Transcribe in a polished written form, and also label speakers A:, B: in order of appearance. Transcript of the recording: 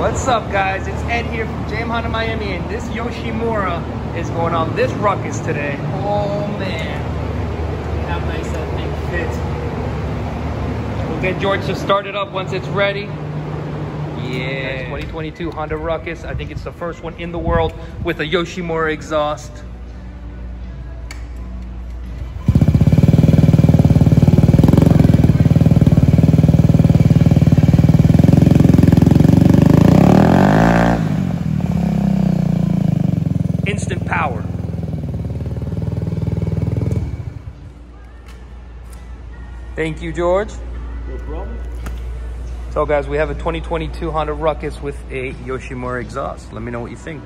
A: What's up, guys? It's Ed here from JM Honda Miami, and this Yoshimura is going on this ruckus today. Oh man, how nice that thing fits. We'll get George to start it up once it's ready. Yeah, 2022 Honda Ruckus. I think it's the first one in the world with a Yoshimura exhaust. Instant power. Thank you, George.
B: No problem.
A: So guys, we have a 2022 Honda Ruckus with a Yoshimura exhaust. Let me know what you think.